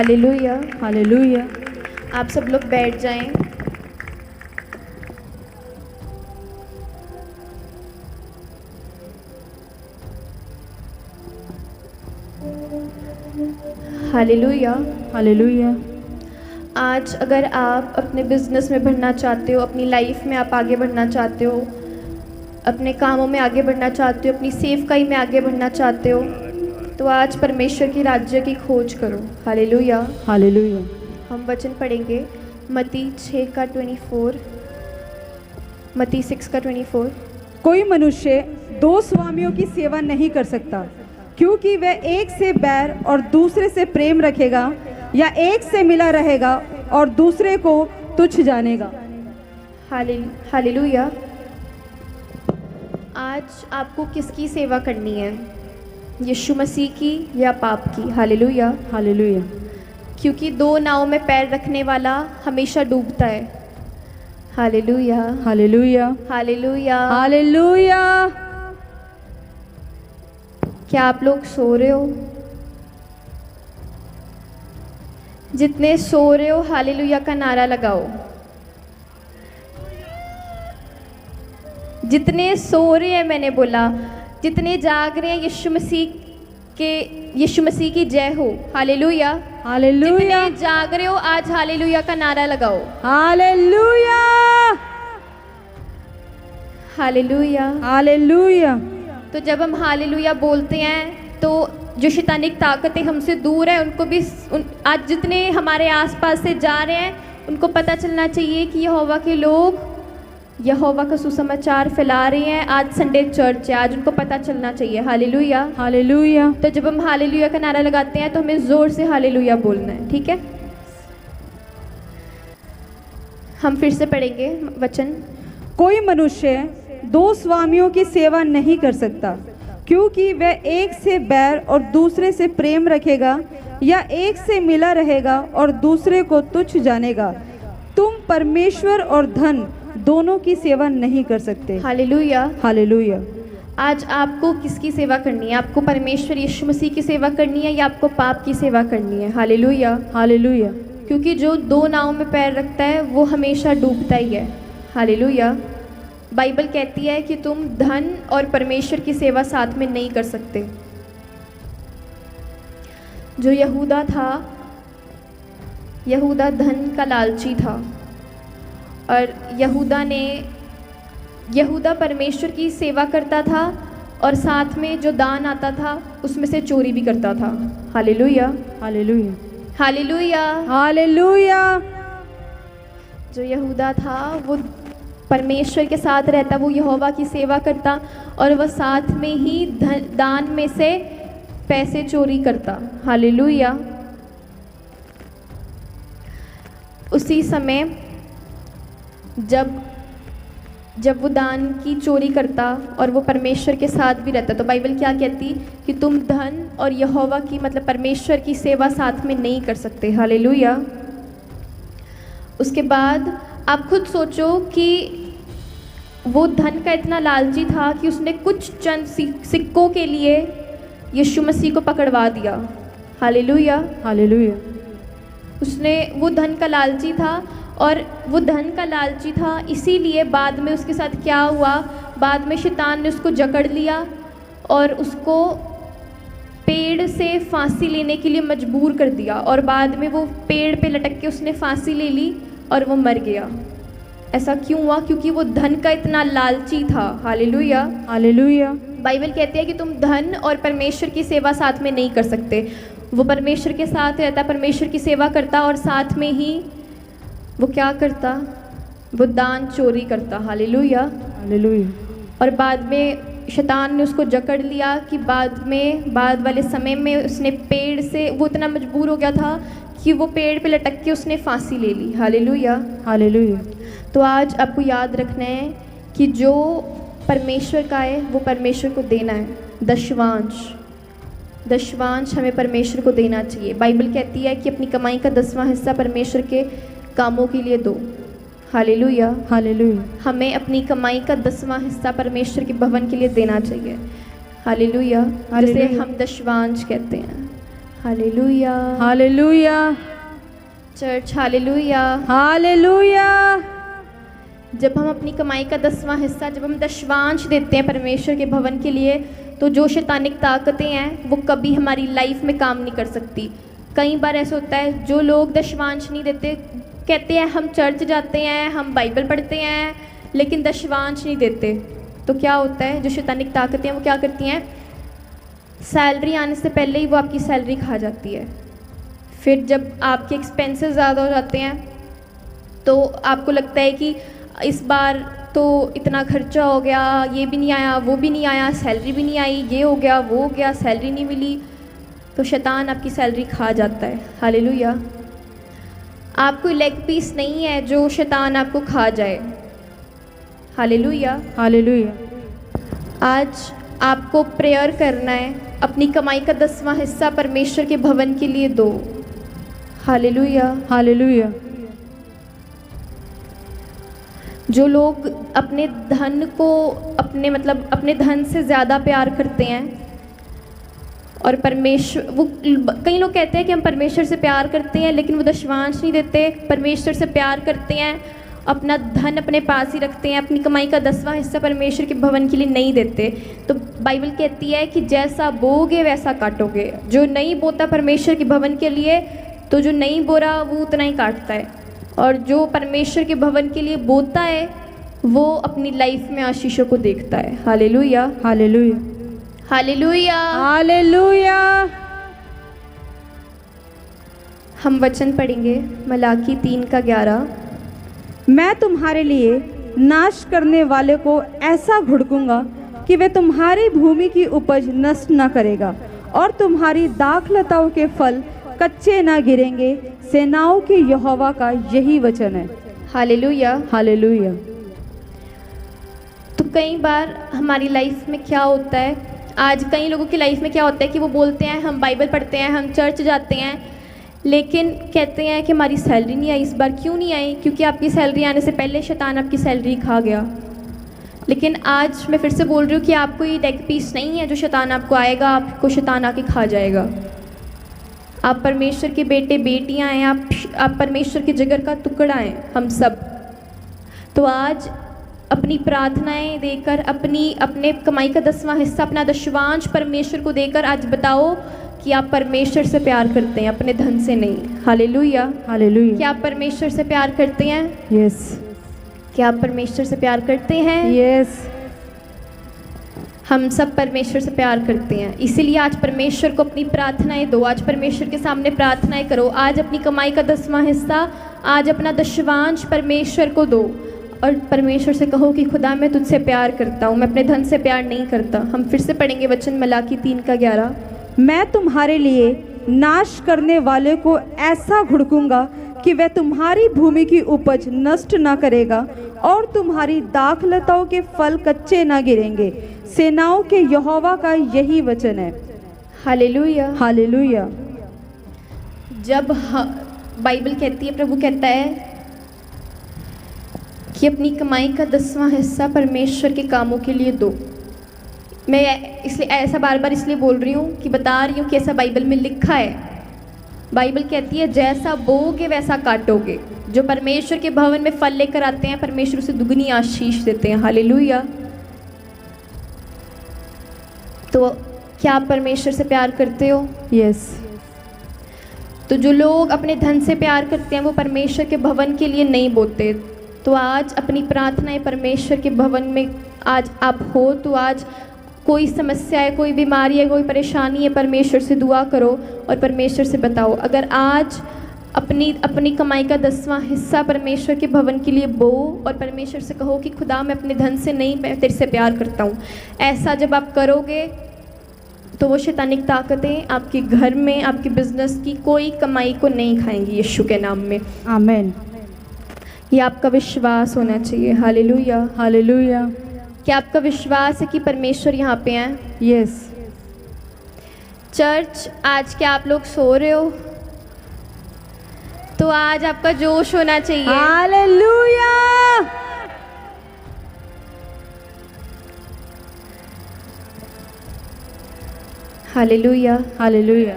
Hallelujah. Hallelujah. आप सब लोग बैठ जाएं। हालेलुया। हालेलुया। आज अगर आप अपने बिजनेस में बढ़ना चाहते हो, अपनी लाइफ में आप आगे बढ़ना चाहते हो, अपने कामों में आगे बढ़ना चाहते हो, अपनी सेवकाई में आगे बढ़ना चाहते हो, तो आज परमेश्वर की राज्य की खोज करो। हालेलुया। हालेलुया। हम वचन पढ़ेंगे मत्ती 6 का 24, मत्ती 6 का 24। कोई मनुष्य दो स्वामियों की सेवा नहीं कर सकता, क्योंकि वह एक से बैर और दूसरे से प्रेम रखेगा, या एक से मिला रहेगा और दूसरे को तुच्छ जानेगा। हालेलुया। आज आपको किसकी सेवा करनी है? यीशु मसीह की या पाप की? हालेलुया। हालेलुया। क्योंकि दो नाव में पैर रखने वाला हमेशा डूबता है। हालेलुया। हालेलुया। हालेलुया। हालेलुया। क्या आप लोग सो रहे हो? जितने सो रहे हो हालेलुया का नारा लगाओ। जितने सो रहे हैं, मैंने बोला जितने जाग रहे हैं, यीशु मसीह की जय हो। हालेलुया। हालेलुया। जितने जाग रहे हो आज हालेलुया का नारा लगाओ। हालेलुया। हालेलुया। हालेलुया। तो जब हम हालेलुया बोलते हैं तो जो शैतानिक ताकतें हमसे दूर हैं उनको भी आज जितने हमारे आसपास से जा रहे हैं उनको पता चलना चाहिए कि यहोवा के लोग यहोवा का सुसमाचार फैला रहे हैं। आज संडे चर्च है, आज उनको पता चलना चाहिए। हालेलुया। हालेलुया। तो जब हम हालेलुया का नारा लगाते हैं तो हमें जोर से हालेलुया बोलना है, ठीक है? हम फिर से पढ़ेंगे वचन। कोई मनुष्य दो स्वामियों की सेवा नहीं कर सकता, क्योंकि वह एक से बैर और दूसरे से प्रेम रखेगा, या एक से मिला रहेगा और दूसरे को तुच्छ जानेगा। तुम परमेश्वर और धन दोनों की सेवा नहीं कर सकते। हालेलुया। हालेलुया। आज आपको किसकी सेवा करनी है? आपको परमेश्वर यीशु मसीह की सेवा करनी है या आपको पाप की सेवा करनी है? हालेलुया। हालेलुया। क्योंकि जो दो नाव में पैर रखता है वो हमेशा डूबता ही है। हालेलुया। बाइबल कहती है कि तुम धन और परमेश्वर की सेवा साथ में नहीं कर सकते। जो यहूदा था, यहूदा धन का लालची था, और यहूदा परमेश्वर की सेवा करता था और साथ में जो दान आता था उसमें से चोरी भी करता था। हालेलुया। हालेलुया। हालेलुया। हालेलुया। जो यहूदा था वो परमेश्वर के साथ रहता, वो यहोवा की सेवा करता, और वह साथ में ही दान में से पैसे चोरी करता। हालेलुया। उसी समय जब वो दान की चोरी करता और वो परमेश्वर के साथ भी रहता, तो बाइबल क्या कहती कि तुम धन और यहोवा की मतलब परमेश्वर की सेवा साथ में नहीं कर सकते। हालेलुया। उसके बाद आप खुद सोचो कि वो धन का इतना लालची था कि उसने कुछ चंद सिक्कों के लिए यीशु मसीह को पकड़वा दिया। हालेलुया। हालेलुया। वो धन का लालची था, और वो धन का लालची था इसीलिए बाद में उसके साथ क्या हुआ, बाद में शैतान ने उसको जकड़ लिया और उसको पेड़ से फांसी लेने के लिए मजबूर कर दिया, और बाद में वो पेड़ पे लटक के उसने फांसी ले ली और वो मर गया। ऐसा क्यों हुआ? क्योंकि वो धन का इतना लालची था। हालेलुया। हालेलुया। बाइबल कहती है कि तुम धन और परमेश्वर की सेवा साथ में नहीं कर सकते। वो परमेश्वर के साथ रहता, परमेश्वर की सेवा करता, और साथ में ही वो क्या करता? वो दान चोरी करता। हालेलुया। हालेलुया। और बाद में शैतान ने उसको जकड़ लिया कि बाद वाले समय में उसने पेड़ से, वो इतना मजबूर हो गया था कि वो पेड़ पे लटक के उसने फांसी ले ली। हालेलुया। हालेलुया। तो आज आपको याद रखना है कि जो परमेश्वर का है वो परमेश्वर को देना है। दशवांश हमें परमेश्वर को देना चाहिए। बाइबल कहती है कि अपनी कमाई का 10वां हिस्सा परमेश्वर के कामों के लिए दो। हालेलुया। हालेलुया। हमें अपनी कमाई का 10वां हिस्सा परमेश्वर के भवन के लिए देना चाहिए। हालेलुया। जिसे हम दशवांश कहते हैं। Hallelujah. Hallelujah, church hallelujah. Hallelujah. जब हम अपनी कमाई का 10वां हिस्सा, जब हम दशवांश देते हैं परमेश्वर के भवन के लिए, तो जो शैतानिक ताकतें हैं वो कभी हमारी लाइफ में काम नहीं कर सकती। कई बार ऐसा होता है, जो लोग दशवांश नहीं देते कहते हैं हम चर्च जाते हैं, हम बाइबल पढ़ते हैं, लेकिन दशवांश नहीं देते। तो क्या होता है, जो शैतानिक ताकतें हैं वो क्या करती हैं, सैलरी आने से पहले ही वो आपकी सैलरी खा जाती है। फिर जब आपके एक्सपेंसेस ज़्यादा हो जाते हैं तो आपको लगता है कि इस बार तो इतना खर्चा हो गया, ये भी नहीं आया, वो भी नहीं आया, सैलरी भी नहीं आई, ये हो गया, वो हो गया, सैलरी नहीं मिली, तो शैतान आपकी सैलरी खा जाता है। हालेलुया। आपको लेग पीस नहीं है जो शैतान आपको खा जाए। हालेलुया। हालेलुया। आज आपको प्रेयर करना है, अपनी कमाई का 10वां हिस्सा परमेश्वर के भवन के लिए दो। हालेलुया। हालेलुया। जो लोग अपने धन को अपने धन से ज़्यादा प्यार करते हैं और परमेश्वर, वो कई लोग कहते हैं कि हम परमेश्वर से प्यार करते हैं लेकिन वो दशवांश नहीं देते। परमेश्वर से प्यार करते हैं, अपना धन अपने पास ही रखते हैं, अपनी कमाई का 10वां हिस्सा परमेश्वर के भवन के लिए नहीं देते। तो बाइबल कहती है कि जैसा बोगे वैसा काटोगे। जो नहीं बोता परमेश्वर के भवन के लिए, तो जो नहीं बो रहा वो उतना ही काटता है, और जो परमेश्वर के भवन के लिए बोता है वो अपनी लाइफ में आशीषों को देखता है। हालेलुया। हालेलुया। हालेलुया। हालेलुया। हम वचन पढ़ेंगे मलाकी 3:11। मैं तुम्हारे लिए नाश करने वाले को ऐसा घुड़कूंगा कि वे तुम्हारी भूमि की उपज नष्ट न करेगा, और तुम्हारी दाखलताओं के फल कच्चे न गिरेंगे। सेनाओं के यहोवा का यही वचन है। हालेलुया। हालेलुया। तो कई बार हमारी लाइफ में क्या होता है, आज कई लोगों की लाइफ में क्या होता है कि वो बोलते हैं हम बाइबल पढ़ते हैं, हम चर्च जाते हैं, लेकिन कहते हैं कि हमारी सैलरी नहीं आई इस बार। क्यों नहीं आई? क्योंकि आपकी सैलरी आने से पहले शैतान आपकी सैलरी खा गया। लेकिन आज मैं फिर से बोल रही हूँ कि आपको ये लेग पीस नहीं है जो शैतान आपको आएगा, आपको शैतान आके खा जाएगा। आप परमेश्वर के बेटे बेटियां हैं, आप परमेश्वर के जिगर का टुकड़ा हैं, हम सब। तो आज अपनी प्रार्थनाएं देकर, अपने कमाई का 10वां हिस्सा, अपना दशवांश परमेश्वर को देकर आज बताओ कि आप परमेश्वर से प्यार करते हैं, अपने धन से नहीं। हालेलुया। हालेलुया। क्या आप परमेश्वर से प्यार करते हैं? यस। क्या आप परमेश्वर से प्यार करते हैं? यस। हम सब परमेश्वर से प्यार करते हैं, इसीलिए आज परमेश्वर को अपनी प्रार्थनाएं दो। आज परमेश्वर के सामने प्रार्थनाएं करो। आज अपनी कमाई का 10वां हिस्सा, आज अपना दशवांश परमेश्वर को दो, और परमेश्वर से कहो कि खुदा मैं तुझसे प्यार करता हूँ, मैं अपने धन से प्यार नहीं करता। हम फिर से पढ़ेंगे वचन मलाकी 3:11। मैं तुम्हारे लिए नाश करने वाले को ऐसा घुड़कूंगा कि वह तुम्हारी भूमि की उपज नष्ट न करेगा, और तुम्हारी दाखलताओं के फल कच्चे न गिरेंगे। सेनाओं के यहोवा का यही वचन है। हालेलुया। हालेलुया। जब बाइबल कहती है, प्रभु कहता है कि अपनी कमाई का 10वां हिस्सा परमेश्वर के कामों के लिए दो। मैं इसलिए ऐसा बार बार इसलिए बोल रही हूँ कि बता रही हूँ कि ऐसा बाइबल में लिखा है। बाइबल कहती है जैसा बोओगे वैसा काटोगे। जो परमेश्वर के भवन में फल लेकर आते हैं, परमेश्वर उसे दुगनी आशीष देते हैं। हालेलुया। तो क्या आप परमेश्वर से प्यार करते हो? यस। तो जो लोग अपने धन से प्यार करते हैं वो परमेश्वर के भवन के लिए नहीं बोते। तो आज अपनी प्रार्थनाएं परमेश्वर के भवन में आज आप हो, तो आज कोई समस्या है, कोई बीमारी है, कोई परेशानी है, परमेश्वर से दुआ करो और परमेश्वर से बताओ। अगर आज अपनी कमाई का 10वां हिस्सा परमेश्वर के भवन के लिए बो और परमेश्वर से कहो कि खुदा मैं अपने धन से नहीं, मैं तेरे से प्यार करता हूँ। ऐसा जब आप करोगे तो वो शैतानिक ताकतें आपके घर में, आपके बिजनेस की कोई कमाई को नहीं खाएंगी यीशु के नाम में। आमीन। ये आपका विश्वास होना चाहिए। हालेलुया। हालेलुया। क्या आपका विश्वास है कि परमेश्वर यहाँ पे हैं? यस। चर्च, आज क्या आप लोग सो रहे हो? तो आज आपका जोश होना चाहिए। हालेलुया। हालेलुया। हालेलुया।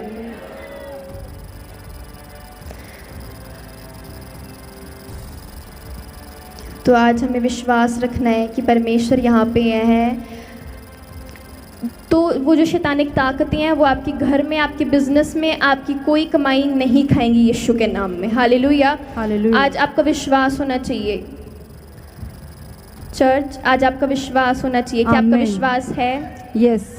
तो आज हमें विश्वास रखना है कि परमेश्वर यहाँ पे हैं। तो वो जो शैतानिक ताकतें हैं वो आपके घर में, आपके बिजनेस में आपकी कोई कमाई नहीं खाएंगी यीशु के नाम में। हालेलुया। हालेलुया। आज आपका विश्वास होना चाहिए चर्च, आज आपका विश्वास होना चाहिए कि आपका आमीन। विश्वास है। यस।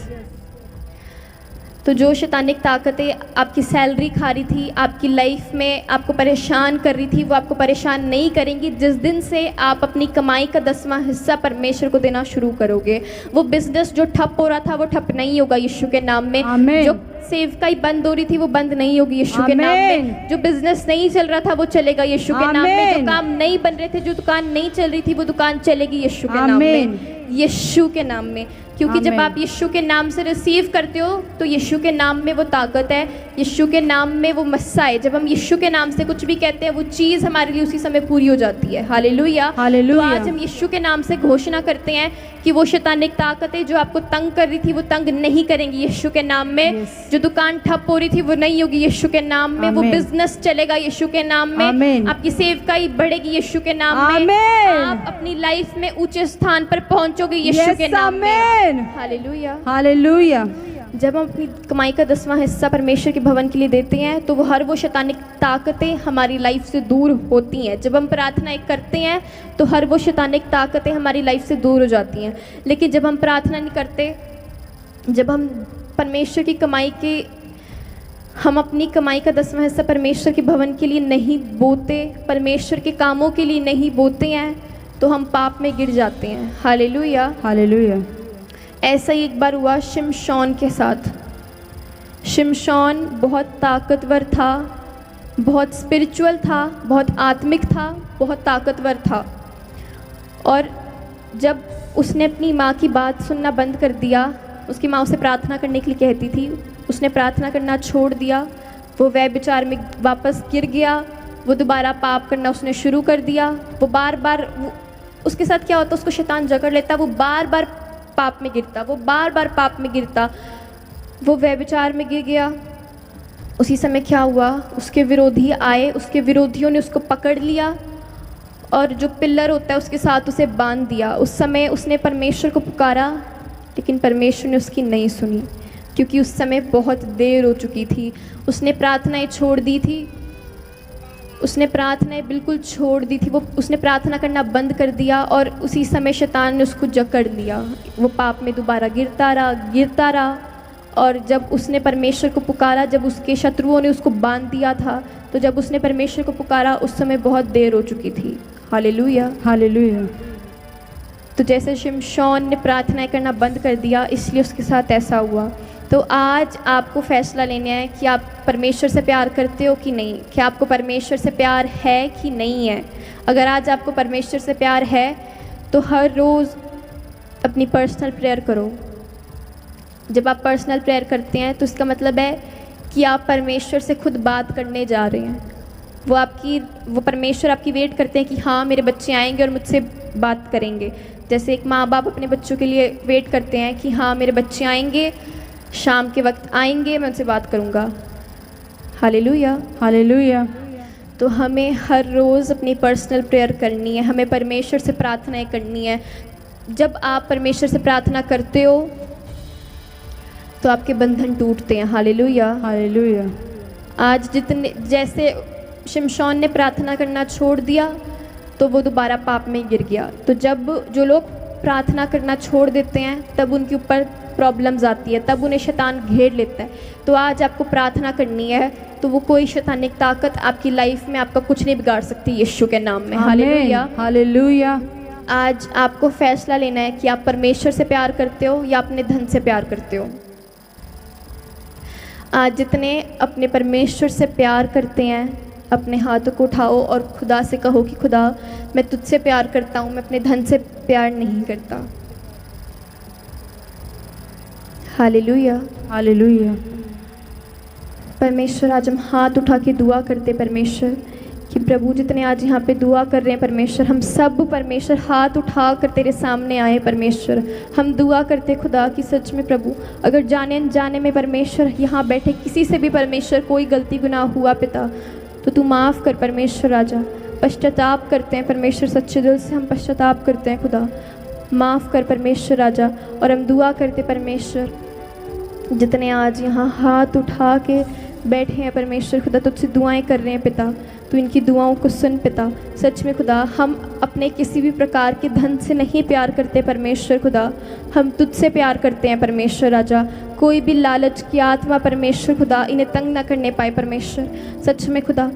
तो जो शैतानिक ताकतें आपकी सैलरी खा रही थी, आपकी लाइफ में आपको परेशान कर रही थी, वो आपको परेशान नहीं करेंगी जिस दिन से आप अपनी कमाई का 10वां हिस्सा परमेश्वर को देना शुरू करोगे। वो बिजनेस जो ठप हो रहा था वो ठप नहीं होगा यीशु के नाम में। आमीन। जो सेवकाई बंद हो रही थी वो बंद नहीं होगी यीशु के नाम आमीन। में। जो बिजनेस नहीं चल रहा था वो चलेगा यीशु के नाम में। जो आमीन। काम नहीं बन रहे थे, जो दुकान नहीं चल रही थी, वो दुकान चलेगी यीशु के नाम आमीन। में, यीशु के नाम में। क्योंकि जब आमीन। आप यीशु के नाम से रिसीव करते हो तो यीशु के नाम में वो ताकत है, यीशु के नाम में वो मस्सा है। जब हम यीशु के नाम से कुछ भी कहते हैं वो चीज़ हमारे लिए उसी समय पूरी हो जाती है। हालेलुया। हालेलुया। तो आज हम यीशु के नाम से घोषणा करते हैं कि वो शैतानिक ताकतें जो आपको तंग कर रही थी वो तंग नहीं करेंगी यीशु के नाम में। Yes। जो दुकान ठप हो रही थी वो नहीं होगी यीशु के नाम में। वो आमीन। बिजनेस चलेगा यीशु के नाम में। आमीन। आपकी सेवकाई बढ़ेगी यीशु के नाम में। आमीन। आप अपनी लाइफ में ऊंचे स्थान पर पहुंचोगे यीशु यस, के नाम में। आमीन। हालेलुया। हालेलुया। जब हम अपनी कमाई का 10वां हिस्सा परमेश्वर के भवन के लिए देते हैं तो वो हर वो शैतानिक ताकतें हमारी लाइफ से दूर होती हैं। जब हम प्रार्थना करते हैं तो हर वो शैतानिक ताकतें हमारी लाइफ से दूर हो जाती हैं। लेकिन जब हम प्रार्थना नहीं करते, जब हम परमेश्वर की कमाई के, हम अपनी कमाई का 10वां हिस्सा परमेश्वर के भवन के लिए नहीं बोते, परमेश्वर के कामों के लिए नहीं बोते हैं, तो हम पाप में गिर जाते हैं। हालेलुया। हालेलुया। ऐसा ही एक बार हुआ शिमशोन के साथ। शिमशोन बहुत ताकतवर था, बहुत स्पिरिचुअल था, बहुत आत्मिक था, बहुत ताकतवर था। और जब उसने अपनी माँ की बात सुनना बंद कर दिया, उसकी माँ उसे प्रार्थना करने के लिए कहती थी, उसने प्रार्थना करना छोड़ दिया, वो व्यभिचार में वापस गिर गया, वो दोबारा पाप करना उसने शुरू कर दिया। वो बार बार उसके साथ क्या होता, उसको शैतान जकड़ लेता, वो बार बार पाप में गिरता, वो बार बार पाप में गिरता, वो व्यभिचार में गिर गया। उसी समय क्या हुआ, उसके विरोधी आए, उसके विरोधियों ने उसको पकड़ लिया और जो पिल्लर होता है उसके साथ उसे बांध दिया। उस समय उसने परमेश्वर को पुकारा लेकिन परमेश्वर ने उसकी नहीं सुनी, क्योंकि उस समय बहुत देर हो चुकी थी। उसने प्रार्थनाएं छोड़ दी थी, उसने प्रार्थनाएं बिल्कुल छोड़ दी थी, वो उसने प्रार्थना करना बंद कर दिया और उसी समय शैतान ने उसको जकड़ लिया। वो पाप में दोबारा गिरता रहा। और जब उसने परमेश्वर को पुकारा, जब उसके शत्रुओं ने उसको बांध दिया था, तो जब उसने परमेश्वर को पुकारा उस समय बहुत देर हो चुकी थी। हालेलुया। हालेलुया। तो जैसे शिमशोन ने प्रार्थनाएं करना बंद कर दिया, इसलिए उसके साथ ऐसा हुआ। तो आज आपको फैसला लेना है कि आप परमेश्वर से प्यार करते हो कि नहीं, कि आपको परमेश्वर से प्यार है कि नहीं है। अगर आज आपको परमेश्वर से प्यार है तो हर रोज़ अपनी पर्सनल प्रेयर करो। जब आप पर्सनल प्रेयर करते हैं तो इसका मतलब है कि आप परमेश्वर से खुद बात करने जा रहे हैं। वो परमेश्वर आपकी वेट करते हैं कि हाँ मेरे बच्चे आएंगे और मुझसे बात करेंगे। जैसे एक माँ बाप अपने बच्चों के लिए वेट करते हैं कि हाँ मेरे बच्चे आएंगे, शाम के वक्त आएंगे, मैं उनसे बात करूँगा। हालेलुया। हालेलुया। तो हमें हर रोज़ अपनी पर्सनल प्रेयर करनी है, हमें परमेश्वर से प्रार्थनाएं करनी है। जब आप परमेश्वर से प्रार्थना करते हो तो आपके बंधन टूटते हैं। हालेलुया। हालेलुया। आज जैसे शिमशोन ने प्रार्थना करना छोड़ दिया तो वो दोबारा पाप में गिर गया। तो जब जो लोग प्रार्थना करना छोड़ देते हैं तब उनके ऊपर प्रॉब्लम्स आती है, तब उन्हें शैतान घेर लेता है। तो आज आपको प्रार्थना करनी है, तो वो कोई शैतानिक ताकत आपकी लाइफ में आपका कुछ नहीं बिगाड़ सकती यीशु के नाम में। हालेलुया। हालेलुया। आज आपको फैसला लेना है कि आप परमेश्वर से प्यार करते हो या अपने धन से प्यार करते हो। आज जितने अपने परमेश्वर से प्यार करते हैं, अपने हाथों को उठाओ और खुदा से कहो कि खुदा मैं तुझसे प्यार करता हूँ, मैं अपने धन से प्यार नहीं करता। हालेलुया। हालेलुया। परमेश्वर आज हम हाथ उठा के दुआ करते परमेश्वर कि प्रभु जितने आज यहाँ पे दुआ कर रहे हैं परमेश्वर, हम सब परमेश्वर हाथ उठा कर तेरे सामने आए परमेश्वर। हम दुआ करते खुदा कि सच में प्रभु अगर जाने अनजाने में परमेश्वर यहाँ बैठे किसी से भी परमेश्वर कोई गलती गुनाह हुआ पिता, तो तू माफ़ कर परमेश्वर राजा। पश्चाताप करते हैं परमेश्वर, सच्चे दिल से हम पश्चाताप करते हैं खुदा, माफ़ कर परमेश्वर राजा। और हम दुआ करते परमेश्वर, जितने आज यहाँ हाथ उठा के बैठे हैं परमेश्वर खुदा, तुझसे दुआएं कर रहे हैं पिता, तू इनकी दुआओं को सुन पिता। सच में खुदा, हम अपने किसी भी प्रकार के धन से नहीं प्यार करते परमेश्वर खुदा, हम तुझसे प्यार करते हैं परमेश्वर राजा। कोई भी लालच की आत्मा परमेश्वर खुदा इन्हें तंग ना करने पाए परमेश्वर। सच में खुदा,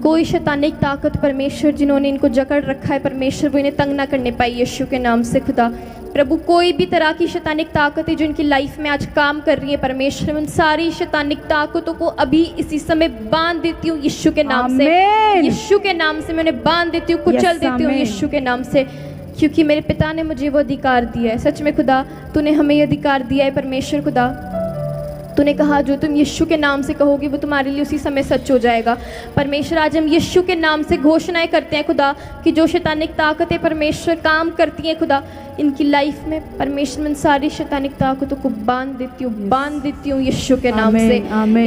कोई शैतानिक ताकत परमेश्वर जिन्होंने इनको जकड़ रखा है परमेश्वर, वो इन्हें तंग ना करने पाई यीशु के नाम से खुदा। प्रभु, कोई भी तरह की शैतानिक ताकतें जो इनकी लाइफ में आज काम कर रही है परमेश्वर, उन सारी शैतानिक ताकतों को अभी इसी समय बांध देती हूँ यीशु के नाम से। यीशु के नाम से मैं उन्हें बांध देती हूँ, कुचल देती हूँ यीशु के नाम से, क्योंकि मेरे पिता ने मुझे वो अधिकार दिया है। सच में खुदा, तूने हमें ये अधिकार दिया है परमेश्वर खुदा। तूने कहा जो तुम यीशु के नाम से कहोगे वो तुम्हारे लिए उसी समय सच हो जाएगा परमेश्वर। आज हम यीशु के नाम से घोषणाएं करते हैं खुदा कि जो शैतानिक ताकतें परमेश्वर काम करती हैं खुदा इनकी लाइफ में, परमेश्वर इन सारी शैतानिक ताकतों को बांध देती हूँ यीशु के नाम से।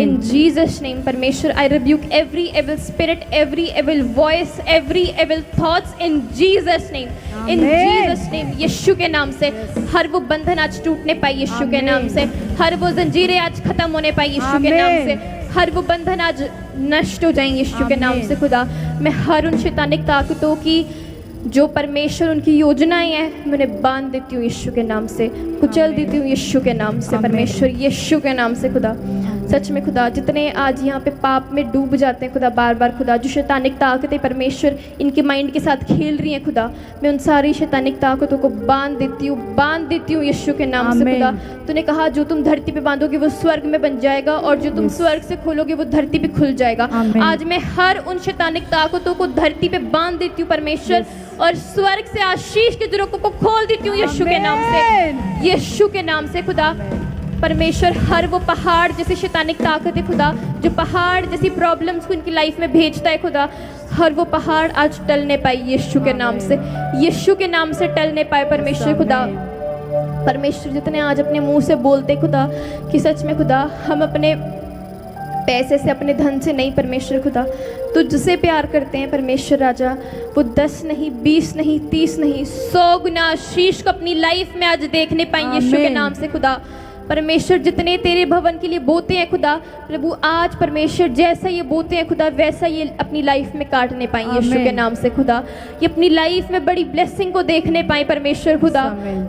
इन जीसस नेम परमेश्वर, I rebuke every evil spirit, every evil voice, every evil thoughts in Jesus name, in Jesus name, Yeshu के नाम से। हर वो बंधन आज टूटने पाई यीशु के नाम से, हर वो जंजीरें आज खत्म होने पाई यीशु के नाम से, हर वो बंधन आज नष्ट हो जाएंगे यीशु के नाम से खुदा। मैं हर उन शैतानिक ताकतों की जो परमेश्वर उनकी योजनाएं हैं मैं उन्हें बांध देती हूँ यीशु के नाम से, कुचल देती हूँ यीशु के नाम से परमेश्वर, यीशु के नाम से खुदा। सच में खुदा, जितने आज यहाँ पे पाप में डूब जाते हैं खुदा बार बार खुदा, जो शैतानिक ताकतें परमेश्वर इनके माइंड के साथ खेल रही हैं खुदा, मैं उन सारी शैतानिक ताकतों को बांध देती हूँ यीशु के नाम से खुदा। तूने कहा जो तुम धरती पे बांधोगे वो स्वर्ग में बन जाएगा और जो तुम स्वर्ग से खोलोगे वो धरती पे खुल जाएगा। आज मैं हर उन शैतानिक ताकतों को धरती पे बांध देती हूँ परमेश्वर और स्वर्ग से आशीष के दरों को खोल देती हूँ यीशु के नाम से, यीशु के नाम से खुदा। परमेश्वर, हर वो पहाड़ जैसे शैतानिक ताकत है खुदा, जो पहाड़ जैसी प्रॉब्लम्स को इनकी लाइफ में भेजता है खुदा, हर वो पहाड़ आज टलने पाए यीशु के नाम से, यीशु के नाम से टलने पाए परमेश्वर खुदा। परमेश्वर, जितने आज अपने मुंह से बोलते खुदा कि सच में खुदा हम अपने पैसे से, अपने धन से नहीं परमेश्वर खुदा, तुझसे प्यार करते हैं परमेश्वर राजा, वो 10 नहीं, 20 नहीं, 30 नहीं, 100 गुना आशीष को अपनी लाइफ में आज देखने पाएंगे यीशु के नाम से खुदा। परमेश्वर, जितने तेरे भवन के लिए बोते हैं खुदा, प्रभु आज परमेश्वर जैसा ये बोते हैं खुदा वैसा ये अपनी लाइफ में काटने पाएंगे यीशु के नाम से खुदा। ये अपनी लाइफ में बड़ी ब्लेसिंग को देखने पाए परमेश्वर खुदा।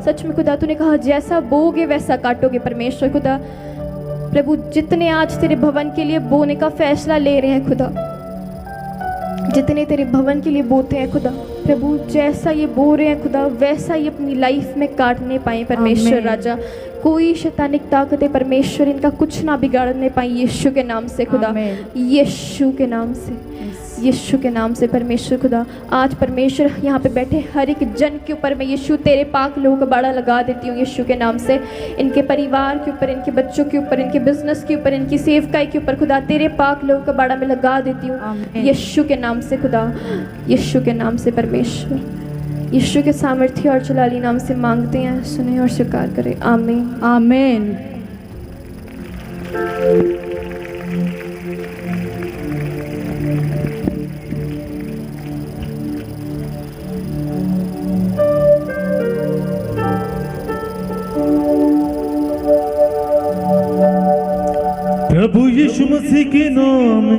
सच में खुदा, तूने कहा जैसा बोगे वैसा काटोगे परमेश्वर खुदा। प्रभु, जितने आज तेरे भवन के लिए बोने का फैसला ले रहे हैं खुदा, जितने तेरे भवन के लिए बोते हैं खुदा, प्रभु जैसा ये बो रहे हैं खुदा वैसा ही अपनी लाइफ में काटने पाए परमेश्वर राजा। कोई शैतानिक ताकतें परमेश्वर इनका कुछ ना बिगाड़ने पाए यीशु के नाम से खुदा, यीशु के नाम से, यीशु के नाम से परमेश्वर खुदा। आज परमेश्वर यहाँ पे बैठे हर एक जन के ऊपर मैं यीशु तेरे पाक लोगों का बाड़ा लगा देती हूँ यीशु के नाम से, इनके परिवार के ऊपर, इनके बच्चों के ऊपर, इनके बिजनेस के ऊपर, इनकी सेवकाई के ऊपर खुदा तेरे पाक लोगों का बाड़ा मैं लगा देती हूँ यीशु के नाम से खुदा, यीशु के नाम से परमेश्वर। यीशु के सामर्थ्य और जलाली नाम से मांगते हैं, सुने और स्वीकार करें, आमीन आमीन। प्रभु यीशु मसीह के नाम